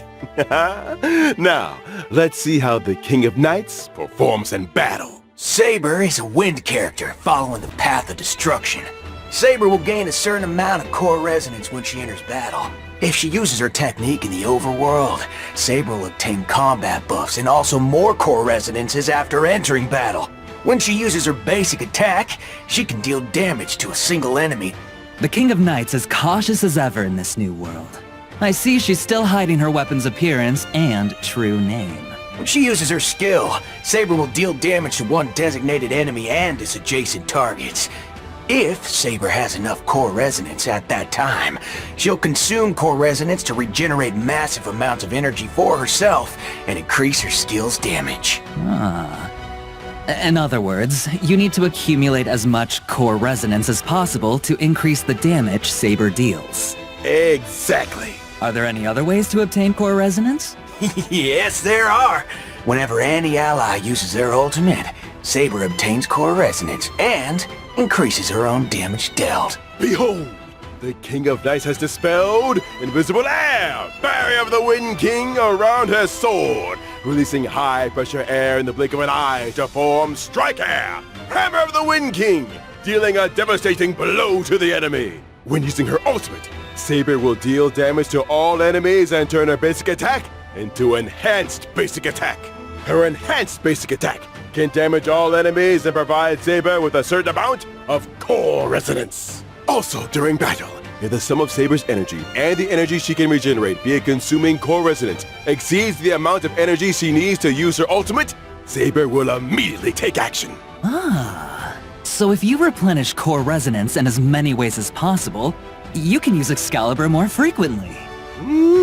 Speaker 11: Now, let's see how the King of Knights performs in battle.
Speaker 8: Saber is a wind character following the path of destruction. Saber will gain a certain amount of core resonance when she enters battle. If she uses her technique in the overworld, Saber will obtain combat buffs and also more core resonances after entering battle. When she uses her basic attack, she can deal damage to a single enemy.
Speaker 12: The King of Knights is cautious as ever in this new world. I see she's still hiding her weapon's appearance and true name.
Speaker 8: When she uses her skill, Saber will deal damage to one designated enemy and its adjacent targets. If Saber has enough core resonance at that time, she'll consume core resonance to regenerate massive amounts of energy for herself and increase her skill's damage.
Speaker 12: Ah. In other words, you need to accumulate as much core resonance as possible to increase the damage Saber deals.
Speaker 11: Exactly.
Speaker 12: Are there any other ways to obtain core resonance?
Speaker 8: Yes, there are. Whenever any ally uses their ultimate, Saber obtains core resonance and increases her own damage dealt.
Speaker 11: Behold, the King of Knights has dispelled invisible air, barrier of the Wind King around her sword, releasing high-pressure air in the blink of an eye to form Strike Air, Hammer of the Wind King, dealing a devastating blow to the enemy. When using her ultimate, Saber will deal damage to all enemies and turn her basic attack into Enhanced Basic Attack. Her Enhanced Basic Attack can damage all enemies and provide Saber with a certain amount of core resonance. Also, during battle, if the sum of Saber's energy and the energy she can regenerate via consuming core resonance exceeds the amount of energy she needs to use her ultimate, Saber will immediately take action.
Speaker 12: So if you replenish core resonance in as many ways as possible, you can use Excalibur more frequently.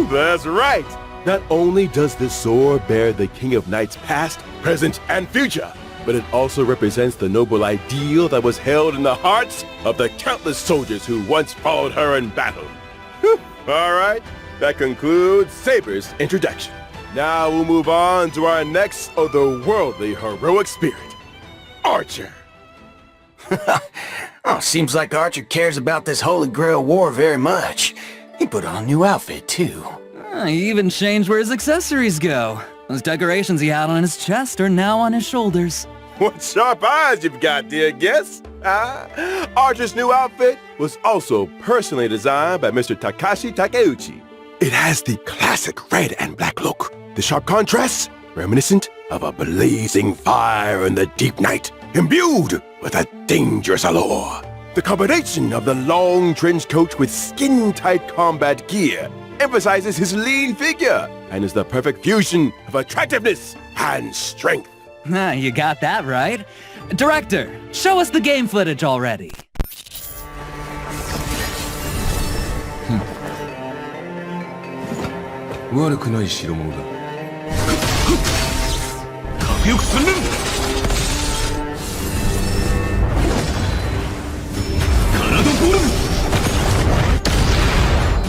Speaker 11: That's right! Not only does this sword bear the King of Knights past, present, and future, but it also represents the noble ideal that was held in the hearts of the countless soldiers who once followed her in battle. Alright, that concludes Saber's introduction. Now we'll move on to our next otherworldly heroic spirit, Archer.
Speaker 8: Oh, seems like Archer cares about this Holy Grail war very much. He put on a new outfit, too.
Speaker 12: He even changed where his accessories go. Those decorations he had on his chest are now on his shoulders.
Speaker 11: What sharp eyes you've got, dear guest. Archer's new outfit was also personally designed by Mr. Takashi Takeuchi. It has the classic red and black look. The sharp contrasts, reminiscent of a blazing fire in the deep night, imbued with a dangerous allure. The combination of the long trench coat with skin-tight combat gear emphasizes his lean figure and is the perfect fusion of attractiveness and strength.
Speaker 12: You got that right. Director, show us the game footage already.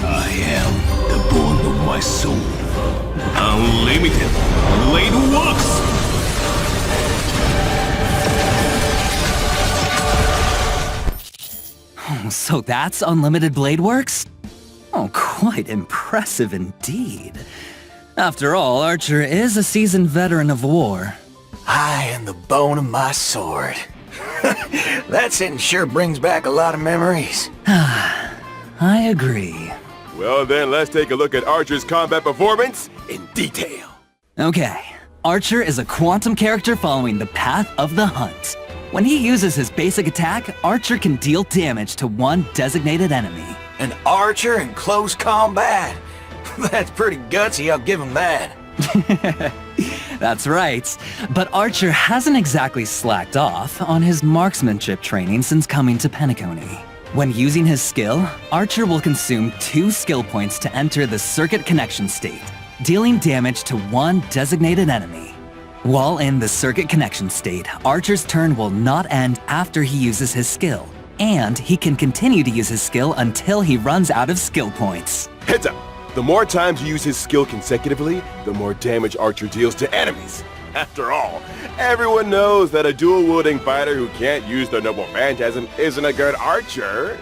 Speaker 1: I am the bone of my soul. Unlimited blade works!
Speaker 12: So that's Unlimited Blade Works? Oh, quite impressive indeed. After all, Archer is a seasoned veteran of war.
Speaker 8: I am the bone of my sword. That sentence sure brings back a lot of memories.
Speaker 12: I agree.
Speaker 11: Well then, let's take a look at Archer's combat performance in detail.
Speaker 12: Okay, Archer is a quantum character following the path of the hunt. When he uses his basic attack, Archer can deal damage to one designated enemy.
Speaker 8: An archer in close combat? That's pretty gutsy, I'll give him that.
Speaker 12: That's right. But Archer hasn't exactly slacked off on his marksmanship training since coming to Penacony. When using his skill, Archer will consume 2 skill points to enter the circuit connection state, dealing damage to one designated enemy. While in the circuit connection state, Archer's turn will not end after he uses his skill, and he can continue to use his skill until he runs out of skill points.
Speaker 11: Heads up! The more times you use his skill consecutively, the more damage Archer deals to enemies. After all, everyone knows that a dual-wielding fighter who can't use the Noble Phantasm isn't a good archer.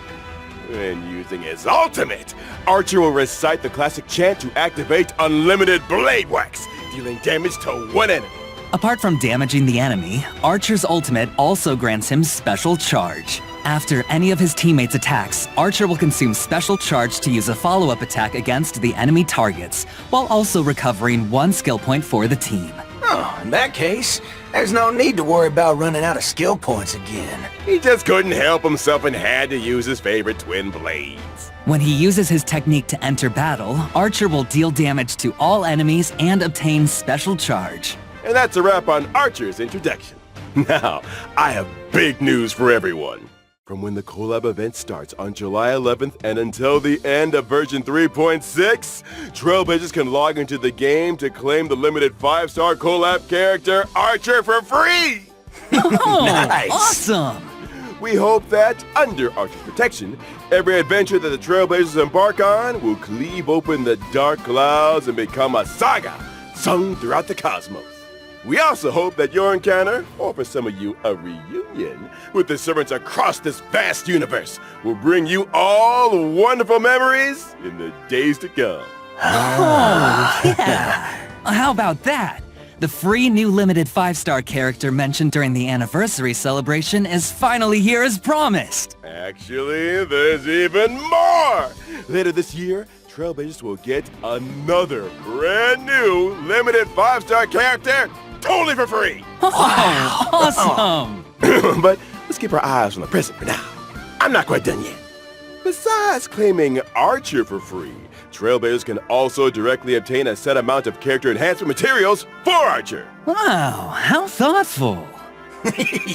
Speaker 11: When using his ultimate, Archer will recite the classic chant to activate Unlimited Blade Wax, dealing damage to one enemy.
Speaker 12: Apart from damaging the enemy, Archer's ultimate also grants him Special Charge. After any of his teammates' attacks, Archer will consume Special Charge to use a follow-up attack against the enemy targets, while also recovering 1 skill point for the team.
Speaker 8: Oh, in that case, there's no need to worry about running out of skill points again.
Speaker 11: He just couldn't help himself and had to use his favorite twin blades.
Speaker 12: When he uses his technique to enter battle, Archer will deal damage to all enemies and obtain Special Charge.
Speaker 11: And that's a wrap on Archer's introduction. Now, I have big news for everyone. From when the collab event starts on July 11th and until the end of version 3.6, Trailblazers can log into the game to claim the limited 5-star collab character Archer for free!
Speaker 12: Oh,
Speaker 8: Nice.
Speaker 12: Awesome!
Speaker 11: We hope that, under Archer's protection, every adventure that the Trailblazers embark on will cleave open the dark clouds and become a saga sung throughout the cosmos. We also hope that your encounter, or for some of you, a reunion, with the servants across this vast universe will bring you all wonderful memories in the days to come.
Speaker 12: Oh, yeah! How about that? The free new limited 5-star character mentioned during the anniversary celebration is finally here as promised.
Speaker 11: Actually, there's even more! Later this year, Trailblazers will get another brand new limited 5-star character totally for free!
Speaker 12: Wow! Awesome!
Speaker 11: But let's keep our eyes on the present for now. I'm not quite done yet. Besides claiming Archer for free, Trailblazers can also directly obtain a set amount of character enhancement materials for Archer.
Speaker 12: Wow, how thoughtful.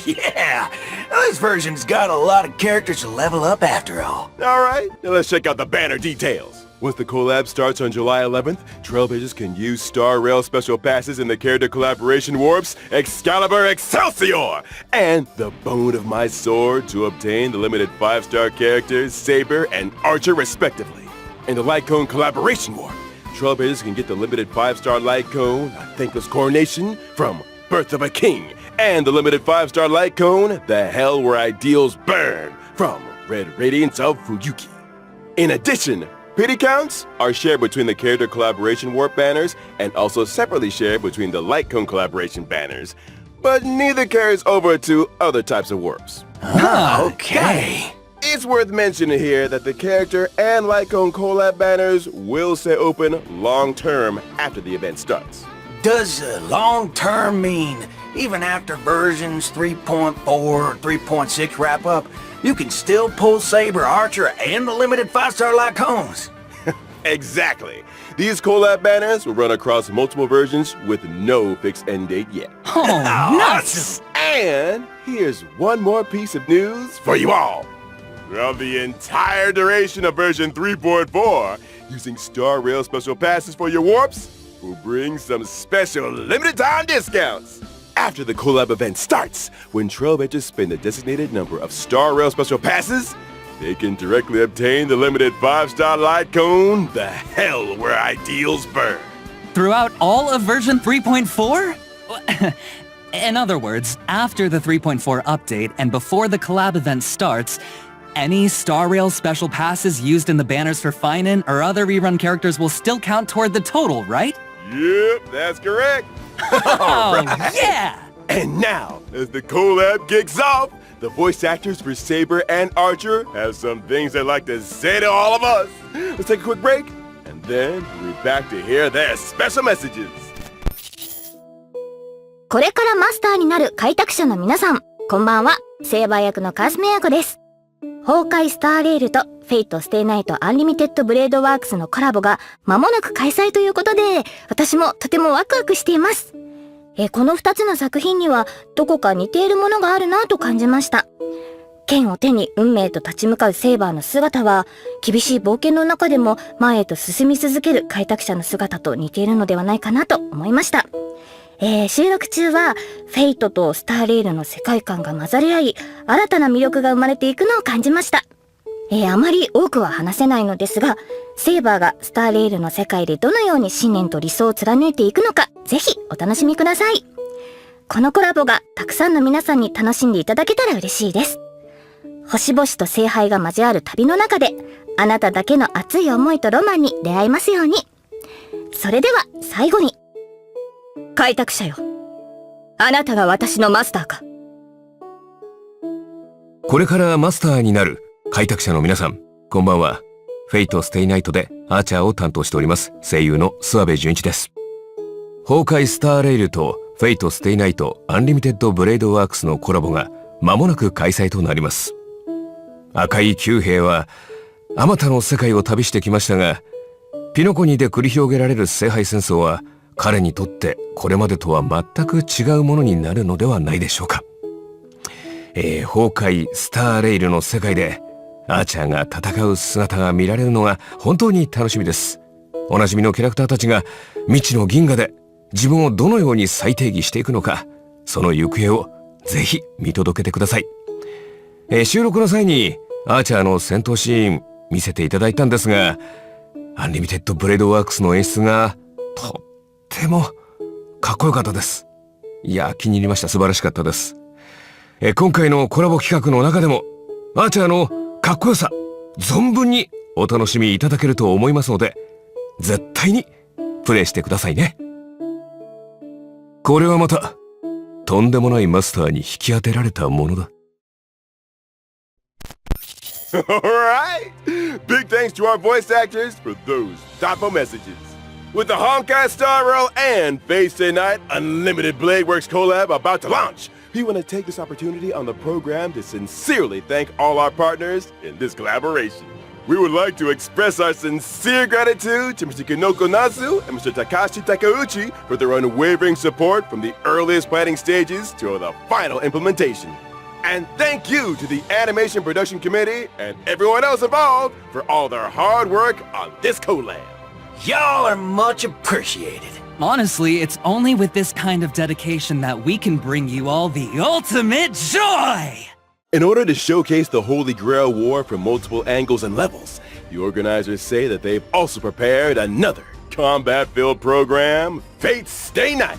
Speaker 8: Yeah, this version's got a lot of characters to level up after all.
Speaker 11: Alright, now let's check out the banner details. Once the collab starts on July 11th, Trailblazers can use Star Rail special passes in the character collaboration warps Excalibur Excelsior and the Bone of My Sword to obtain the limited 5-star characters Saber and Archer respectively. In the Light Cone collaboration warp, Trailblazers can get the limited 5-star Light Cone, A Thankless Coronation from Birth of a King, and the limited 5-star Light Cone, The Hell Where Ideals Burn from Red Radiance of Fuyuki. In addition, pity counts are shared between the character collaboration warp banners and also separately shared between the Light Cone collaboration banners, but neither carries over to other types of warps.
Speaker 8: Okay.
Speaker 11: It's worth mentioning here that the character and Light Cone collab banners will stay open long-term after the event starts.
Speaker 8: Does long-term mean even after versions 3.4 or 3.6 wrap up, you can still pull Saber Archer and the limited 5-star Light Cones?
Speaker 11: Exactly. These collab banners will run across multiple versions with no fixed end date yet.
Speaker 12: Oh, nuts!
Speaker 11: And here's one more piece of news for you all. Throughout the entire duration of version 3.4, using Star Rail special passes for your warps will bring some special limited time discounts. After the collab event starts, when Trailblazers spend the designated number of Star Rail special passes, they can directly obtain the limited 5-star Light Cone, The Hell Where Ideals Burn.
Speaker 12: Throughout all of version 3.4? In other words, after the 3.4 update and before the collab event starts, any Star Rail special passes used in the banners for Phainon or other rerun characters will still count toward the total, right?
Speaker 11: Yep, that's correct.
Speaker 12: Oh, yeah!
Speaker 11: And now, as the collab kicks off, the voice actors for Saber and Archer have some things they'd like to say to all of us. Let's take a quick break, and then we'll be back to hear their special messages.
Speaker 5: これからマスターになる開拓者の皆さん、こんばんは、セーバー役のカスメヤコです。崩壊スターレールとフェイトステイナイトアンリミテッドブレードワークスのコラボが間もなく開催ということで、私もとてもワクワクしています。この2つの作品にはどこか似ているものがあるなと感じました。剣を手に運命と立ち向かうセーバーの姿は、厳しい冒険の中でも前へと進み続ける開拓者の姿と似ているのではないかなと思いました。収録中はフェイトとスターレールの世界観が混ざり合い、新たな魅力が生まれていくのを感じました。あまり多くは話せないのですが、セーバーがスターレールの世界でどのように信念と理想を貫いていくのか、ぜひお楽しみください。このコラボがたくさんの皆さんに楽しんでいただけたら嬉しいです。星々と聖杯が交わる旅の中で、あなただけの熱い思いとロマンに出会えますように。それでは最後に、開拓者よ、あなたが私のマスターか。
Speaker 6: これからマスターになる開拓者の皆さん、こんばんは。フェイトステイナイトでアーチャーを担当しております声優の諏訪部純一です。崩壊スターレイルとフェイトステイナイトアンリミテッドブレードワークスのコラボが間もなく開催となります。赤い九兵はあまたの世界を旅してきましたが、ピノコニで繰り広げられる聖杯戦争は彼にとってこれまでとは全く違うものになるのではないでしょうか。崩壊スターレイルの世界でアーチャーが戦う姿が見られるのが本当に楽しみです。おなじみのキャラクターたちが未知の銀河で自分をどのように再定義していくのか、その行方をぜひ見届けてください。収録の際にアーチャーの戦闘シーン見せていただいたんですが、アンリミテッドブレードワークスの演出がとってもかっこよかったです。いや、気に入りました。素晴らしかったです。今回のコラボ企画の中でもアーチャーのかっこよさ存分にお楽しみいただけると思いますので、絶対にプレイしてくださいね。これはまたとんでもないマスターに引き当てられたものだ。
Speaker 11: Alright! Big thanks to our voice actors for those thoughtful messages. With the Honkai Star Rail and Fate Stay Night Unlimited Blade Works collab about to launch, we want to take this opportunity on the program to sincerely thank all our partners in this collaboration. We would like to express our sincere gratitude to Mr. Kinoko Natsu and Mr. Takashi Takeuchi for their unwavering support from the earliest planning stages to the final implementation. And thank you to the Animation Production Committee and everyone else involved for all their hard work on this collab.
Speaker 8: Y'all are much appreciated.
Speaker 12: Honestly, it's only with this kind of dedication that we can bring you all the ultimate joy!
Speaker 11: In order to showcase the Holy Grail War from multiple angles and levels, the organizers say that they've also prepared another combat-filled program, Fate Stay Night.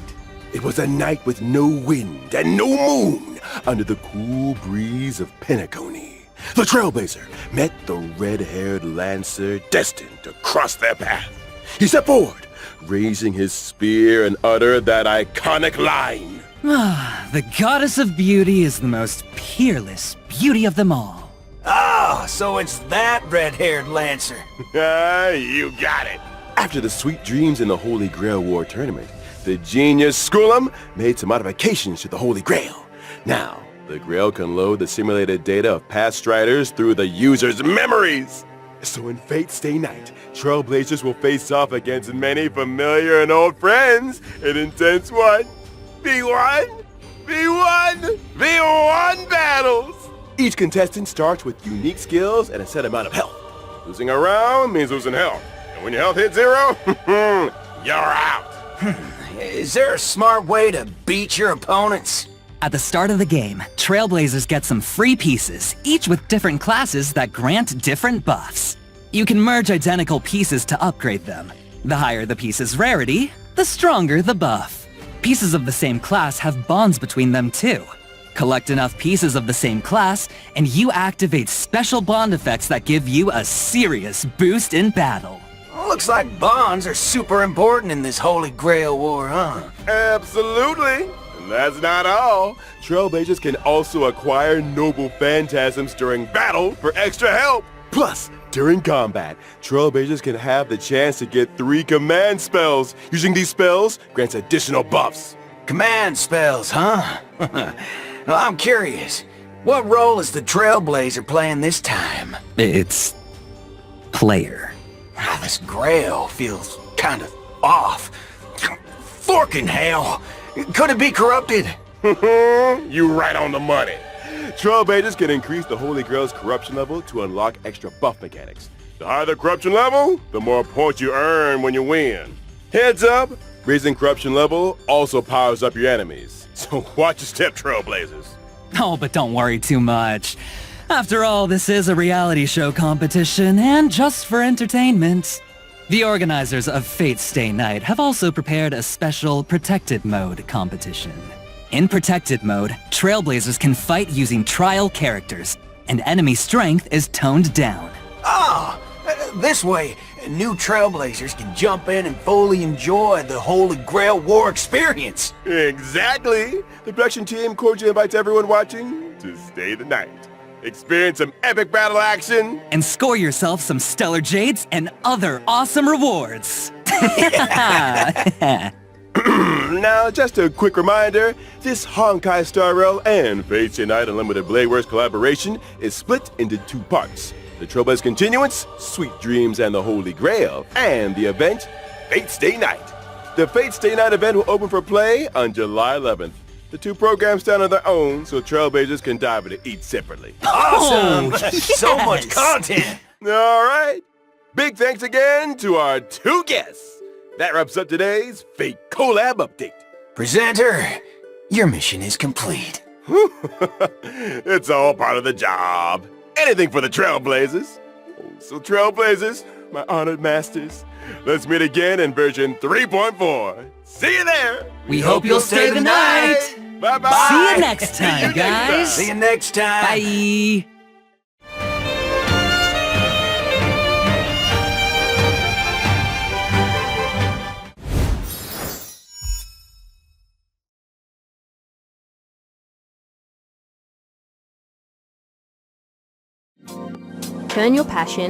Speaker 11: It was a night with no wind and no moon under the cool breeze of Penacony. The Trailblazer met the red-haired Lancer destined to cross their path. He stepped forward, raising his spear and uttered that iconic line.
Speaker 12: The goddess of beauty is the most peerless beauty of them all.
Speaker 8: Ah, so it's that red-haired Lancer.
Speaker 11: You got it. After the sweet dreams in the Holy Grail War tournament, the genius Skullum made some modifications to the Holy Grail. Now, the Grail can load the simulated data of past striders through the user's memories. So in Fate Stay Night, Trailblazers will face off against many familiar and old friends in intense 1v1 battles. Each contestant starts with unique skills and a set amount of health. Losing a round means losing health. And when your health hits 0, you're out.
Speaker 8: Is there a smart way to beat your opponents?
Speaker 12: At the start of the game, Trailblazers get some free pieces, each with different classes that grant different buffs. You can merge identical pieces to upgrade them. The higher the piece's rarity, the stronger the buff. Pieces of the same class have bonds between them too. Collect enough pieces of the same class, and you activate special bond effects that give you a serious boost in battle.
Speaker 8: Looks like bonds are super important in this Holy Grail War, huh?
Speaker 11: Absolutely. And that's not all. Trailblazers can also acquire noble phantasms during battle for extra help. Plus, during combat, Trailblazers can have the chance to get 3 command spells. Using these spells grants additional buffs.
Speaker 8: Command spells, huh? Well, I'm curious. What role is the Trailblazer playing this time?
Speaker 12: It's... player.
Speaker 8: This Grail feels kind of off. Forking hell! Could it be corrupted?
Speaker 11: You right on the money. Trailblazers can increase the Holy Grail's corruption level to unlock extra buff mechanics. The higher the corruption level, the more points you earn when you win. Heads up, raising corruption level also powers up your enemies. So watch your step, Trailblazers.
Speaker 12: Oh, but don't worry too much. After all, this is a reality show competition, and just for entertainment. The organizers of Fate Stay Night have also prepared a special Protected Mode competition. In Protected Mode, Trailblazers can fight using trial characters, and enemy strength is toned down.
Speaker 8: Ah! This way, new Trailblazers can jump in and fully enjoy the Holy Grail War experience.
Speaker 11: Exactly! The production team cordially invites everyone watching to stay the night. Experience some epic battle action.
Speaker 12: And score yourself some Stellar Jades and other awesome rewards.
Speaker 11: Now, just a quick reminder, this Honkai Star Rail and Fate Stay Night Unlimited Blade Works collaboration is split into 2 parts. The Trailblaze Continuance, Sweet Dreams and the Holy Grail, and the event, Fate Stay Night. The Fate Stay Night event will open for play on July 11th. The 2 programs stand on their own, so Trailblazers can dive into each separately.
Speaker 8: Awesome!
Speaker 12: Yes.
Speaker 8: So much content!
Speaker 11: All right. Big thanks again to our 2 guests. That wraps up today's Fate Collab Update.
Speaker 8: Presenter, your mission is complete.
Speaker 11: It's all part of the job. Anything for the Trailblazers. So Trailblazers, my honored masters, let's meet again in version 3.4. See you there.
Speaker 12: We hope you'll stay the night.
Speaker 11: Bye-bye.
Speaker 12: See you next time, guys.
Speaker 8: See you next time.
Speaker 12: Bye.
Speaker 13: turn your passion